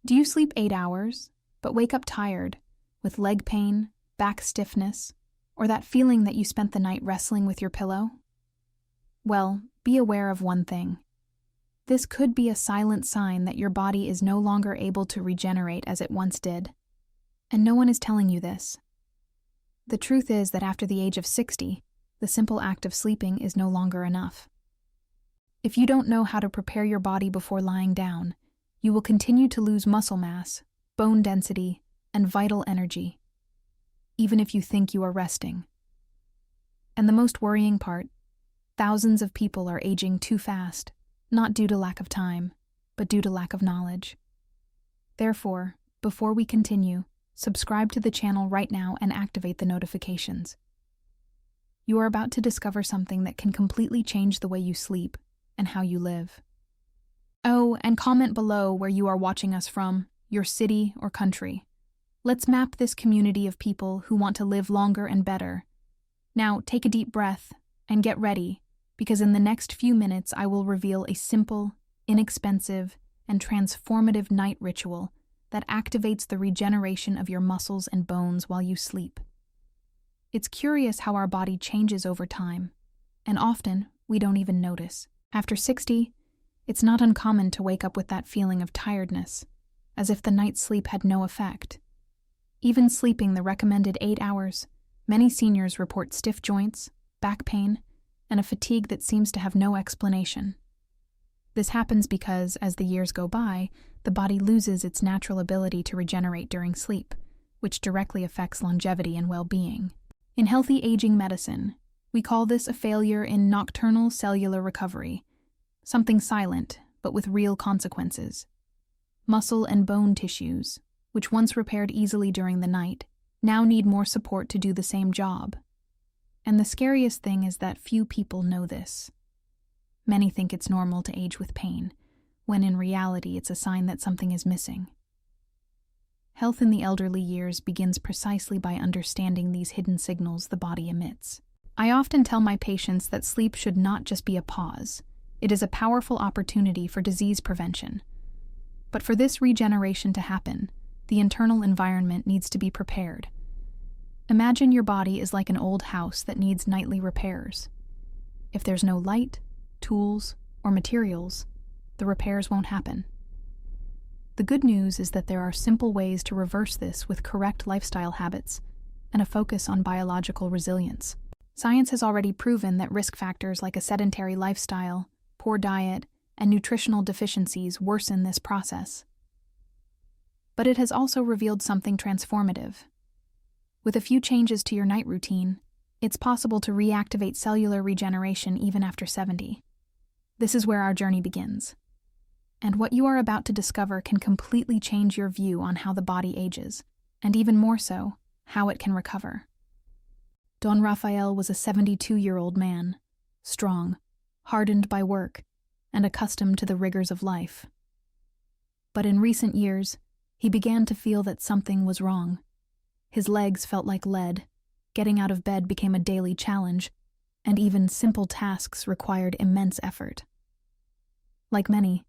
Do you sleep 8 hours, but wake up tired, with leg pain, back stiffness, or that feeling that you spent the night wrestling with your pillow? Well, be aware of one thing. This could be a silent sign that your body is no longer able to regenerate as it once did. And no one is telling you this. The truth is that after the age of 60, the simple act of sleeping is no longer enough. If you don't know how to prepare your body before lying down, you will continue to lose muscle mass, bone density, and vital energy, even if you think you are resting. And the most worrying part, thousands of people are aging too fast, not due to lack of time, but due to lack of knowledge. Therefore, before we continue, subscribe to the channel right now and activate the notifications. You are about to discover something that can completely change the way you sleep and how you live. Oh, and comment below where you are watching us from, your city or country. Let's map this community of people who want to live longer and better. Now, take a deep breath and get ready, because in the next few minutes I will reveal a simple, inexpensive, and transformative night ritual that activates the regeneration of your muscles and bones while you sleep. It's curious how our body changes over time, and often we don't even notice. After 60, it's not uncommon to wake up with that feeling of tiredness, as if the night's sleep had no effect. Even sleeping the recommended 8 hours, many seniors report stiff joints, back pain, and a fatigue that seems to have no explanation. This happens because, as the years go by, the body loses its natural ability to regenerate during sleep, which directly affects longevity and well-being. In healthy aging medicine, we call this a failure in nocturnal cellular recovery, something silent, but with real consequences. Muscle and bone tissues, which once repaired easily during the night, now need more support to do the same job. And the scariest thing is that few people know this. Many think it's normal to age with pain, when in reality it's a sign that something is missing. Health in the elderly years begins precisely by understanding these hidden signals the body emits. I often tell my patients that sleep should not just be a pause. It is a powerful opportunity for disease prevention. But for this regeneration to happen, the internal environment needs to be prepared. Imagine your body is like an old house that needs nightly repairs. If there's no light, tools, or materials, the repairs won't happen. The good news is that there are simple ways to reverse this with correct lifestyle habits and a focus on biological resilience. Science has already proven that risk factors like a sedentary lifestyle, poor diet, and nutritional deficiencies worsen this process. But it has also revealed something transformative. With a few changes to your night routine, it's possible to reactivate cellular regeneration even after 70. This is where our journey begins. And what you are about to discover can completely change your view on how the body ages, and even more so, how it can recover. Don Rafael was a 72-year-old man, strong, hardened by work, and accustomed to the rigors of life. But in recent years, he began to feel that something was wrong. His legs felt like lead, getting out of bed became a daily challenge, and even simple tasks required immense effort. Like many,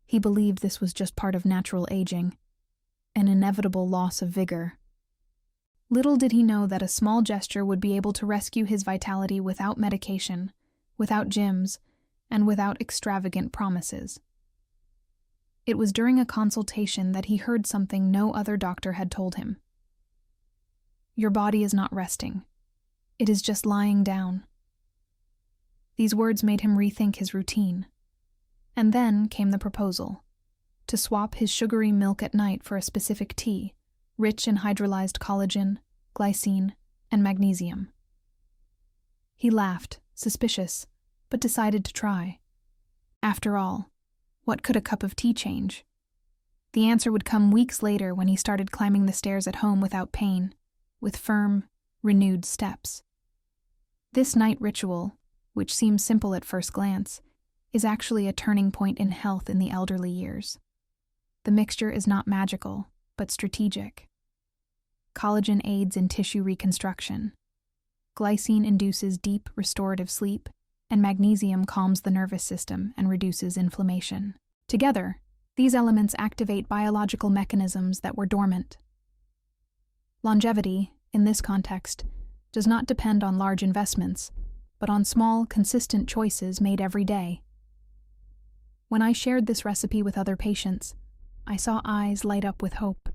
he believed this was just part of natural aging, an inevitable loss of vigor. Little did he know that a small gesture would be able to rescue his vitality without medication, without gyms, and without extravagant promises. It was during a consultation that he heard something no other doctor had told him. Your body is not resting. It is just lying down. These words made him rethink his routine. And then came the proposal, to swap his sugary milk at night for a specific tea, rich in hydrolyzed collagen, glycine, and magnesium. He laughed, suspicious, but decided to try. After all, what could a cup of tea change? The answer would come weeks later when he started climbing the stairs at home without pain, with firm, renewed steps. This night ritual, which seems simple at first glance, is actually a turning point in health in the elderly years. The mixture is not magical, but strategic. Collagen aids in tissue reconstruction. Glycine induces deep, restorative sleep, and magnesium calms the nervous system and reduces inflammation. Together, These elements activate biological mechanisms that were dormant. Longevity, in this context, does not depend on large investments, but on small, consistent choices made every day. When I shared this recipe with other patients, I saw eyes light up with hope.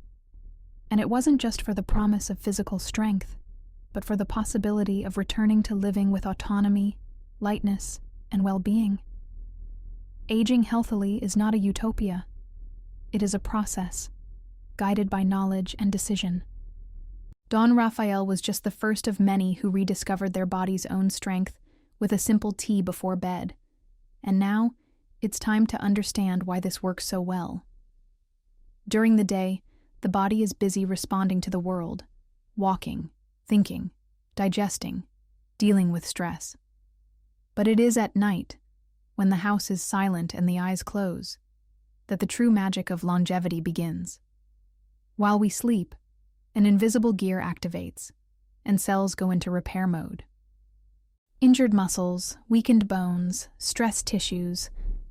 And it wasn't just for the promise of physical strength, but for the possibility of returning to living with autonomy, lightness, and well-being. Aging healthily is not a utopia. It is a process, guided by knowledge and decision. Don Rafael was just the first of many who rediscovered their body's own strength with a simple tea before bed. And now, it's time to understand why this works so well. During the day, the body is busy responding to the world, walking, thinking, digesting, dealing with stress. But it is at night, when the house is silent and the eyes close, that the true magic of longevity begins. While we sleep, an invisible gear activates, and cells go into repair mode. Injured muscles, weakened bones, stressed tissues,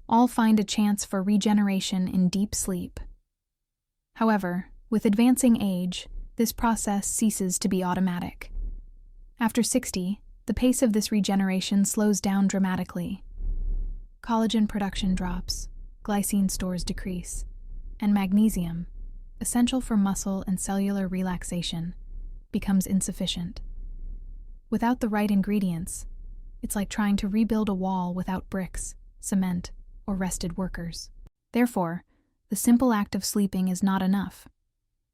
all find a chance for regeneration in deep sleep. However, with advancing age, this process ceases to be automatic. After 60, the pace of this regeneration slows down dramatically. Collagen production drops, glycine stores decrease, and magnesium, essential for muscle and cellular relaxation, becomes insufficient. Without the right ingredients, it's like trying to rebuild a wall without bricks, cement, or rested workers. Therefore, the simple act of sleeping is not enough.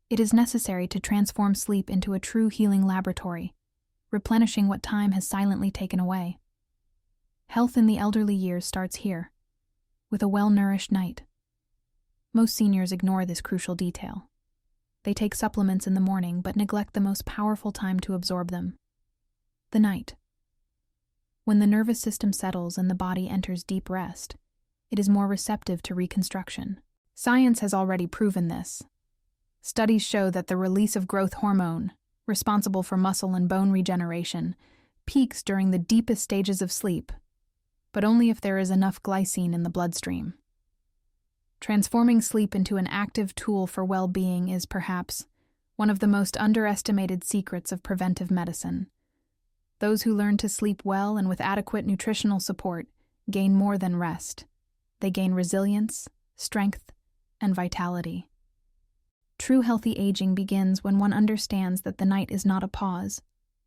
It is necessary to transform sleep into a true healing laboratory, replenishing what time has silently taken away. Health in the elderly years starts here, with a well-nourished night. Most seniors ignore this crucial detail. They take supplements in the morning but neglect the most powerful time to absorb them: the night. When the nervous system settles and the body enters deep rest, it is more receptive to reconstruction. Science has already proven this. Studies show that the release of growth hormone, responsible for muscle and bone regeneration, peaks during the deepest stages of sleep, but only if there is enough glycine in the bloodstream. Transforming sleep into an active tool for well-being is perhaps one of the most underestimated secrets of preventive medicine. Those who learn to sleep well and with adequate nutritional support gain more than rest. They gain resilience, strength, and vitality. True healthy aging begins when one understands that the night is not a pause,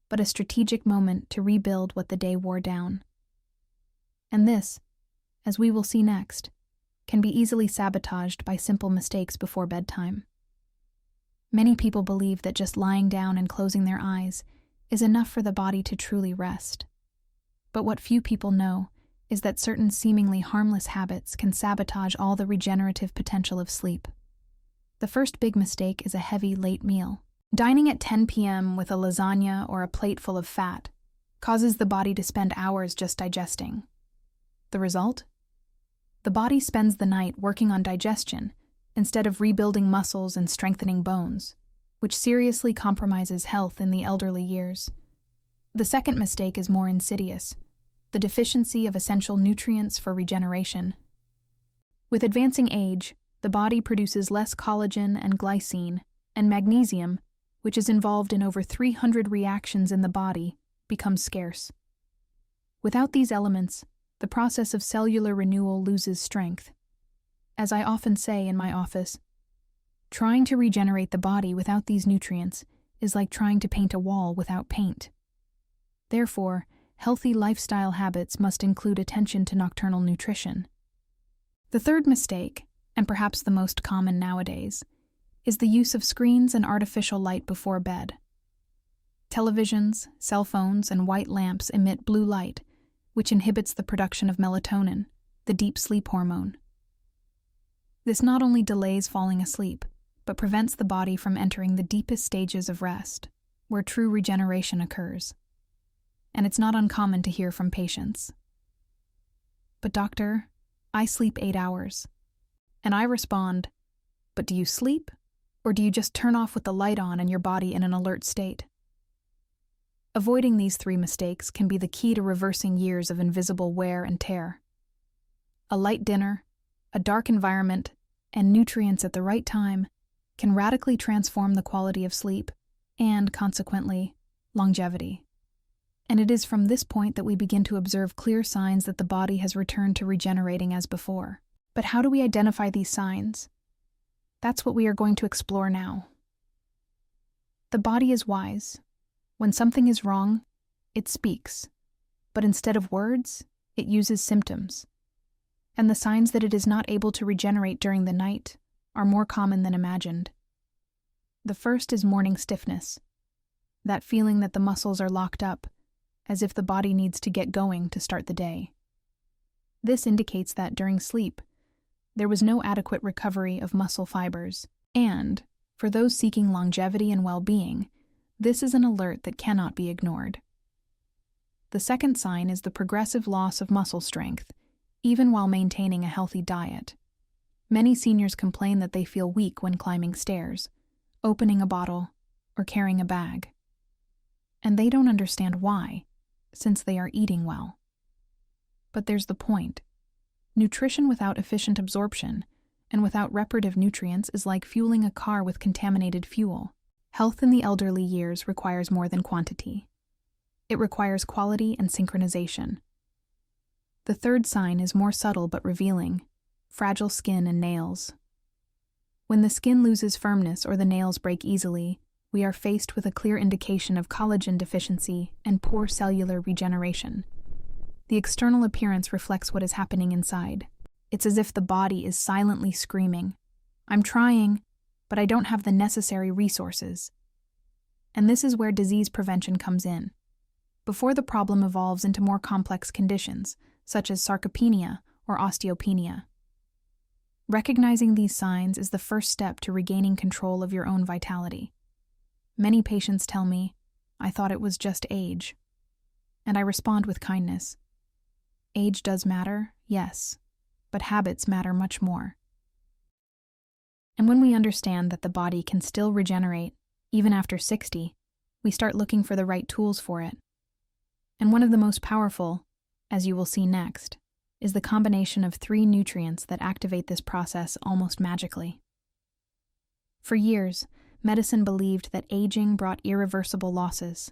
but a strategic moment to rebuild what the day wore down. And this, as we will see next, can be easily sabotaged by simple mistakes before bedtime. Many people believe that just lying down and closing their eyes is enough for the body to truly rest. But what few people know is that certain seemingly harmless habits can sabotage all the regenerative potential of sleep. The first big mistake is a heavy late meal. Dining at 10 p.m. with a lasagna or a plate full of fat causes the body to spend hours just digesting. The result? The body spends the night working on digestion instead of rebuilding muscles and strengthening bones, which seriously compromises health in the elderly years. The second mistake is more insidious: the deficiency of essential nutrients for regeneration. With advancing age, the body produces less collagen and glycine, and magnesium, which is involved in over 300 reactions in the body, becomes scarce. Without these elements, the process of cellular renewal loses strength. As I often say in my office, trying to regenerate the body without these nutrients is like trying to paint a wall without paint. Therefore, healthy lifestyle habits must include attention to nocturnal nutrition. The third mistake, and perhaps the most common nowadays, is the use of screens and artificial light before bed. Televisions, cell phones, and white lamps emit blue light, which inhibits the production of melatonin, the deep sleep hormone. This not only delays falling asleep, but prevents the body from entering the deepest stages of rest, where true regeneration occurs. And it's not uncommon to hear from patients: "But doctor, I sleep 8 hours." And I respond, "But do you sleep? Or do you just turn off with the light on and your body in an alert state?" Avoiding these 3 mistakes can be the key to reversing years of invisible wear and tear. A light dinner, a dark environment, and nutrients at the right time can radically transform the quality of sleep and, consequently, longevity. And it is from this point that we begin to observe clear signs that the body has returned to regenerating as before. But how do we identify these signs? That's what we are going to explore now. The body is wise. When something is wrong, it speaks. But instead of words, it uses symptoms. And the signs that it is not able to regenerate during the night are more common than imagined. The first is morning stiffness, that feeling that the muscles are locked up, as if the body needs to get going to start the day. This indicates that during sleep, there was no adequate recovery of muscle fibers, and, for those seeking longevity and well-being, this is an alert that cannot be ignored. The second sign is the progressive loss of muscle strength, even while maintaining a healthy diet. Many seniors complain that they feel weak when climbing stairs, opening a bottle, or carrying a bag. And they don't understand why, since they are eating well. But there's the point. Nutrition without efficient absorption and without reparative nutrients is like fueling a car with contaminated fuel. Health in the elderly years requires more than quantity. It requires quality and synchronization. The third sign is more subtle but revealing: fragile skin and nails. When the skin loses firmness or the nails break easily, we are faced with a clear indication of collagen deficiency and poor cellular regeneration. The external appearance reflects what is happening inside. It's as if the body is silently screaming, "I'm trying, but I don't have the necessary resources." And this is where disease prevention comes in, before the problem evolves into more complex conditions, such as sarcopenia or osteopenia. Recognizing these signs is the first step to regaining control of your own vitality. Many patients tell me, "I thought it was just age." And I respond with kindness. Age does matter, yes, but habits matter much more. And when we understand that the body can still regenerate, even after 60, we start looking for the right tools for it. And one of the most powerful, as you will see next, is the combination of 3 nutrients that activate this process almost magically. For years, medicine believed that aging brought irreversible losses.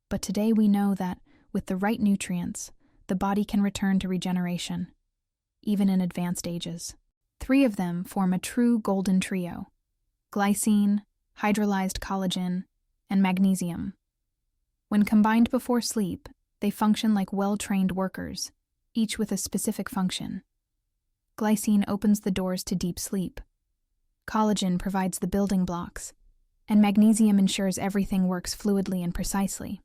But today we know that, with the right nutrients, the body can return to regeneration, even in advanced ages. 3 of them form a true golden trio: glycine, hydrolyzed collagen, and magnesium. When combined before sleep, they function like well-trained workers, each with a specific function. Glycine opens the doors to deep sleep. Collagen provides the building blocks, and magnesium ensures everything works fluidly and precisely.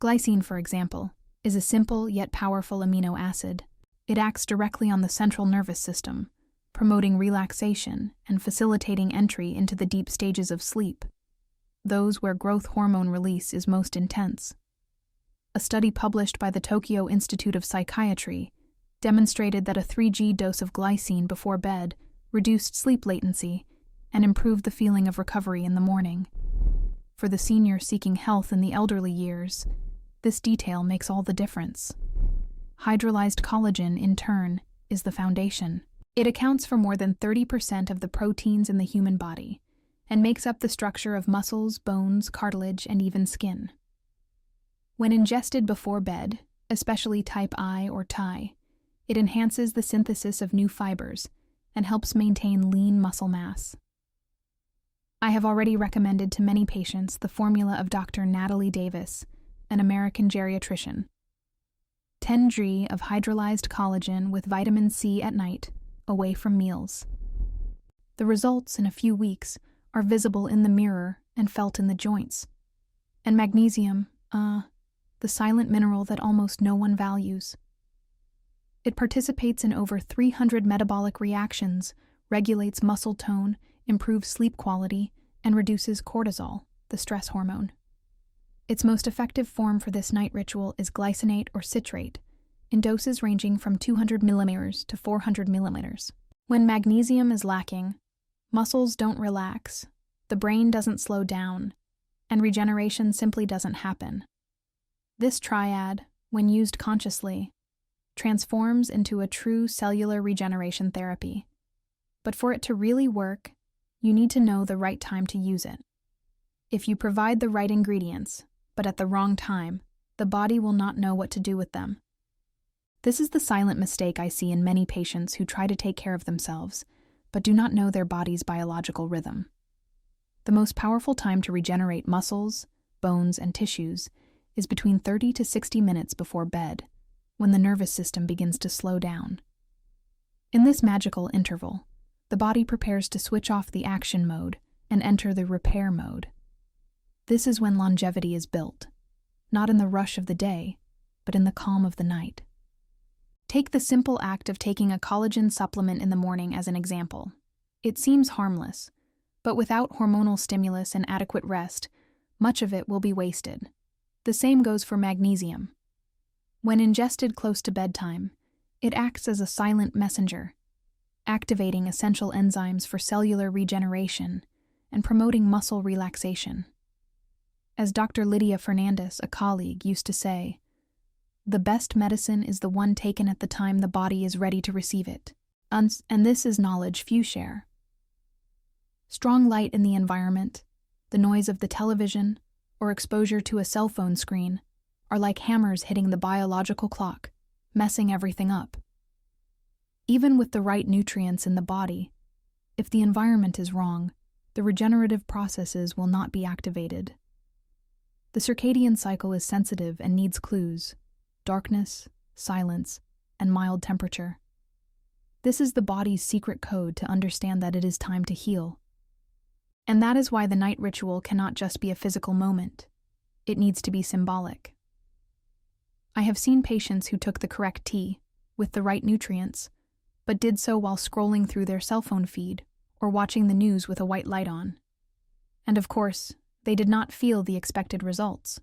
Glycine, for example, is a simple yet powerful amino acid. It acts directly on the central nervous system, promoting relaxation and facilitating entry into the deep stages of sleep, those where growth hormone release is most intense. A study published by the Tokyo Institute of Psychiatry demonstrated that a 3g dose of glycine before bed reduced sleep latency and improved the feeling of recovery in the morning. For the senior seeking health in the elderly years, this detail makes all the difference. Hydrolyzed collagen, in turn, is the foundation. It accounts for more than 30% of the proteins in the human body and makes up the structure of muscles, bones, cartilage, and even skin. When ingested before bed, especially type I or Ti, it enhances the synthesis of new fibers and helps maintain lean muscle mass. I have already recommended to many patients the formula of Dr. Natalie Davis, an American geriatrician. 10g of hydrolyzed collagen with vitamin C at night, away from meals. The results in a few weeks are visible in the mirror and felt in the joints. And magnesium, the silent mineral that almost no one values. It participates in over 300 metabolic reactions, regulates muscle tone, improves sleep quality, and reduces cortisol, the stress hormone. Its most effective form for this night ritual is glycinate or citrate, in doses ranging from 200 millimeters to 400 millimeters. When magnesium is lacking, muscles don't relax, the brain doesn't slow down, and regeneration simply doesn't happen. This triad, when used consciously, transforms into a true cellular regeneration therapy. But for it to really work, you need to know the right time to use it. If you provide the right ingredients, but at the wrong time, the body will not know what to do with them. This is the silent mistake I see in many patients who try to take care of themselves, but do not know their body's biological rhythm. The most powerful time to regenerate muscles, bones, and tissues is between 30 to 60 minutes before bed, when the nervous system begins to slow down. In this magical interval, the body prepares to switch off the action mode and enter the repair mode. This is when longevity is built, not in the rush of the day, but in the calm of the night. Take the simple act of taking a collagen supplement in the morning as an example. It seems harmless, but without hormonal stimulus and adequate rest, much of it will be wasted. The same goes for magnesium. When ingested close to bedtime, it acts as a silent messenger, activating essential enzymes for cellular regeneration and promoting muscle relaxation. As Dr. Lydia Fernandez, a colleague, used to say, "The best medicine is the one taken at the time the body is ready to receive it." And this is knowledge few share. Strong light in the environment, the noise of the television, or exposure to a cell phone screen are like hammers hitting the biological clock, messing everything up. Even with the right nutrients in the body, if the environment is wrong, the regenerative processes will not be activated. The circadian cycle is sensitive and needs clues: darkness, silence, and mild temperature. This is the body's secret code to understand that it is time to heal. And that is why the night ritual cannot just be a physical moment. It needs to be symbolic. I have seen patients who took the correct tea, with the right nutrients, but did so while scrolling through their cell phone feed or watching the news with a white light on. And of course, they did not feel the expected results.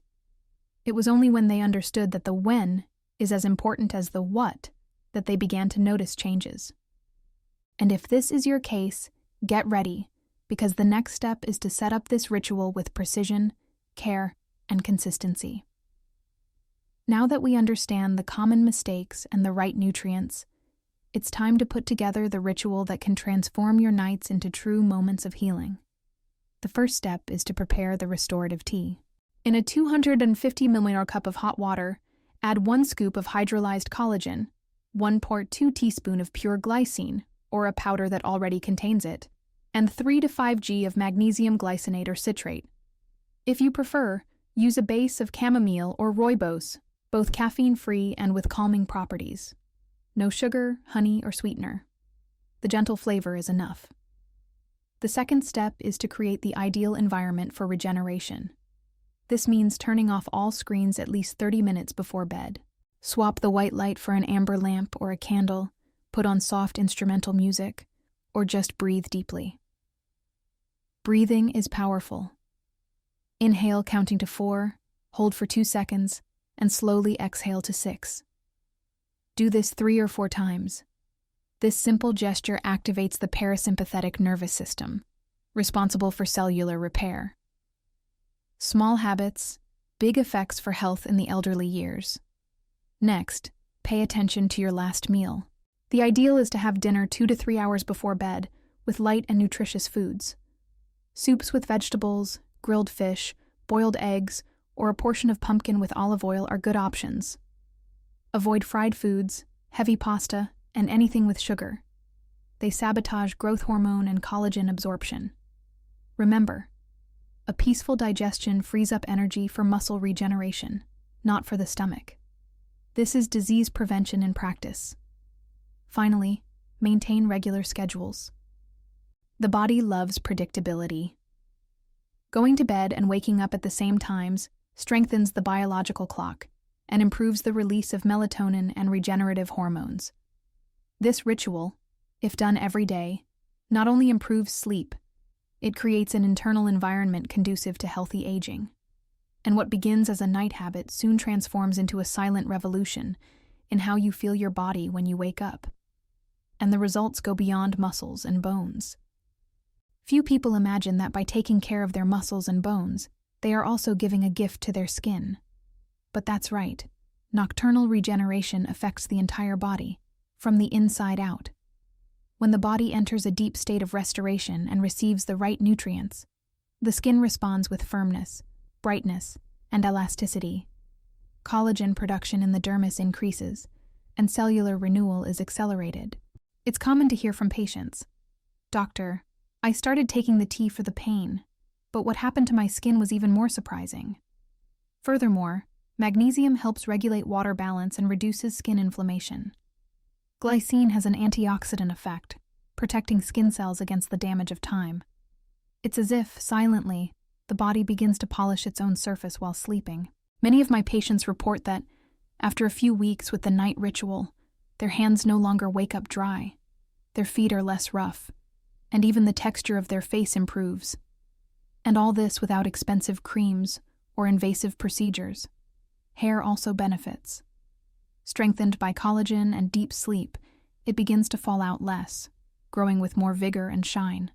It was only when they understood that the when is as important as the what that they began to notice changes. And if this is your case, get ready, because the next step is to set up this ritual with precision, care, and consistency. Now that we understand the common mistakes and the right nutrients, it's time to put together the ritual that can transform your nights into true moments of healing. The first step is to prepare the restorative tea. In a 250 milliliter cup of hot water, add 1 scoop of hydrolyzed collagen, 1.2 teaspoon of pure glycine, or a powder that already contains it, and 3 to 5 g of magnesium glycinate or citrate. If you prefer, use a base of chamomile or rooibos, both caffeine-free and with calming properties. No sugar, honey, or sweetener. The gentle flavor is enough. The second step is to create the ideal environment for regeneration. This means turning off all screens at least 30 minutes before bed. Swap the white light for an amber lamp or a candle, put on soft instrumental music, or just breathe deeply. Breathing is powerful. Inhale counting to 4, hold for 2 seconds, and slowly exhale to 6. Do this 3 or 4 times. This simple gesture activates the parasympathetic nervous system, responsible for cellular repair. Small habits, big effects for health in the elderly years. Next, pay attention to your last meal. The ideal is to have dinner 2 to 3 hours before bed with light and nutritious foods. Soups with vegetables, grilled fish, boiled eggs, or a portion of pumpkin with olive oil are good options. Avoid fried foods, heavy pasta, and anything with sugar. They sabotage growth hormone and collagen absorption. Remember, a peaceful digestion frees up energy for muscle regeneration, not for the stomach. This is disease prevention in practice. Finally, maintain regular schedules. The body loves predictability. Going to bed and waking up at the same times strengthens the biological clock and improves the release of melatonin and regenerative hormones. This ritual, if done every day, not only improves sleep, it creates an internal environment conducive to healthy aging. And what begins as a night habit soon transforms into a silent revolution in how you feel your body when you wake up. And the results go beyond muscles and bones. Few people imagine that by taking care of their muscles and bones, they are also giving a gift to their skin. But that's right. Nocturnal regeneration affects the entire body, from the inside out. When the body enters a deep state of restoration and receives the right nutrients, the skin responds with firmness, brightness, and elasticity. Collagen production in the dermis increases, and cellular renewal is accelerated. It's common to hear from patients, "Doctor, I started taking the tea for the pain, but what happened to my skin was even more surprising." Furthermore, magnesium helps regulate water balance and reduces skin inflammation. Glycine has an antioxidant effect, protecting skin cells against the damage of time. It's as if, silently, the body begins to polish its own surface while sleeping. Many of my patients report that, after a few weeks with the night ritual, their hands no longer wake up dry, their feet are less rough, and even the texture of their face improves. And all this without expensive creams or invasive procedures. Hair also benefits. Strengthened by collagen and deep sleep, it begins to fall out less, growing with more vigor and shine.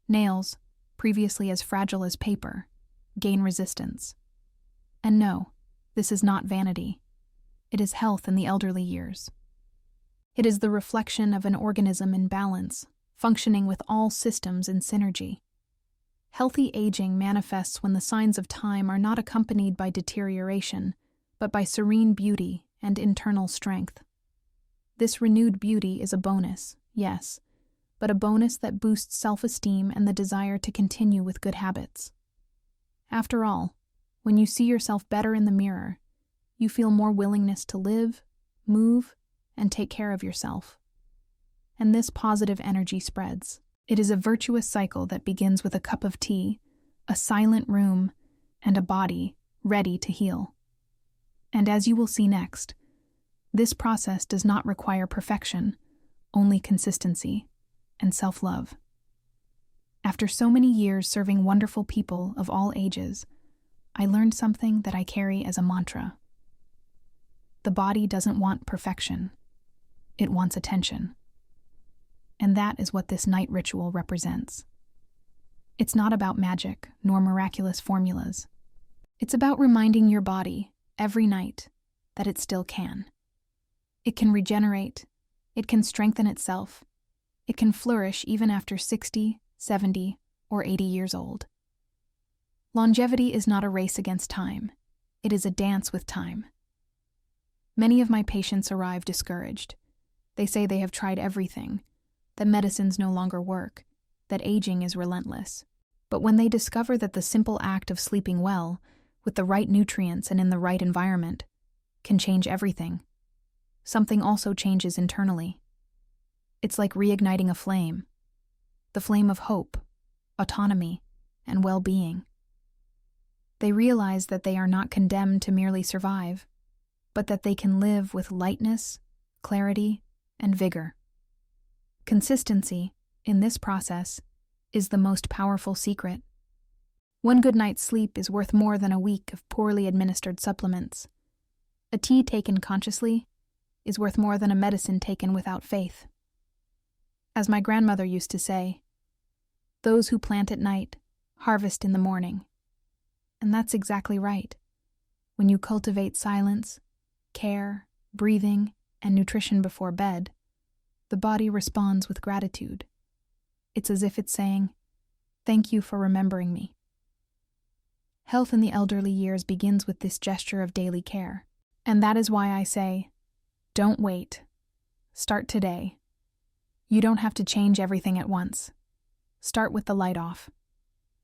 Nails, previously as fragile as paper, gain resistance. And no, this is not vanity. It is health in the elderly years. It is the reflection of an organism in balance, functioning with all systems in synergy. Healthy aging manifests when the signs of time are not accompanied by deterioration, but by serene beauty and internal strength. This renewed beauty is a bonus, yes, but a bonus that boosts self-esteem and the desire to continue with good habits. After all, when you see yourself better in the mirror, you feel more willingness to live, move, and take care of yourself. And this positive energy spreads. It is a virtuous cycle that begins with a cup of tea, a silent room, and a body ready to heal. And as you will see next, this process does not require perfection, only consistency and self-love. After so many years serving wonderful people of all ages, I learned something that I carry as a mantra. The body doesn't want perfection. It wants attention. And that is what this night ritual represents. It's not about magic nor miraculous formulas. It's about reminding your body, every night, that it still can. It can regenerate, it can strengthen itself, it can flourish even after 60, 70, or 80 years old. Longevity is not a race against time, it is a dance with time. Many of my patients arrive discouraged. They say they have tried everything, that medicines no longer work, that aging is relentless. But when they discover that the simple act of sleeping well, with the right nutrients and in the right environment, can change everything, something also changes internally. It's like reigniting a flame, the flame of hope, autonomy, and well-being. They realize that they are not condemned to merely survive, but that they can live with lightness, clarity, and vigor. Consistency, in this process, is the most powerful secret. One good night's sleep is worth more than a week of poorly administered supplements. A tea taken consciously is worth more than a medicine taken without faith. As my grandmother used to say, "Those who plant at night harvest in the morning." And that's exactly right. When you cultivate silence, care, breathing, and nutrition before bed, the body responds with gratitude. It's as if it's saying, "Thank you for remembering me." Health in the elderly years begins with this gesture of daily care. And that is why I say, don't wait. Start today. You don't have to change everything at once. Start with the light off,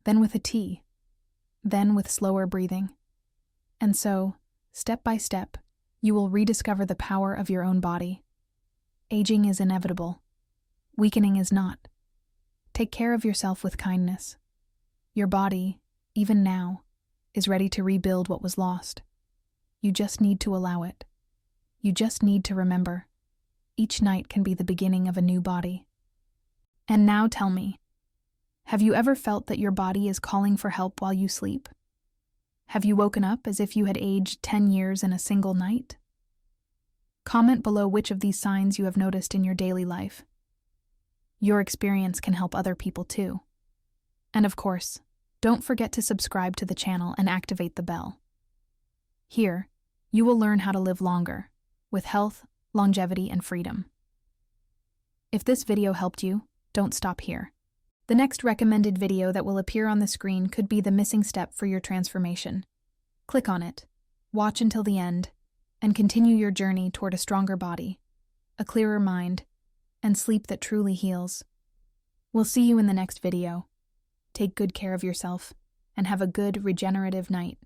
then with a tea, then with slower breathing. And so, step by step, you will rediscover the power of your own body. Aging is inevitable. Weakening is not. Take care of yourself with kindness. Your body, even now, is ready to rebuild what was lost. You just need to allow it. You just need to remember. Each night can be the beginning of a new body. And now tell me, have you ever felt that your body is calling for help while you sleep? Have you woken up as if you had aged 10 years in a single night? Comment below which of these signs you have noticed in your daily life. Your experience can help other people too. And of course, don't forget to subscribe to the channel and activate the bell. Here, you will learn how to live longer, with health, longevity, and freedom. If this video helped you, don't stop here. The next recommended video that will appear on the screen could be the missing step for your transformation. Click on it, watch until the end, and continue your journey toward a stronger body, a clearer mind, and sleep that truly heals. We'll see you in the next video. Take good care of yourself, and have a good, regenerative night.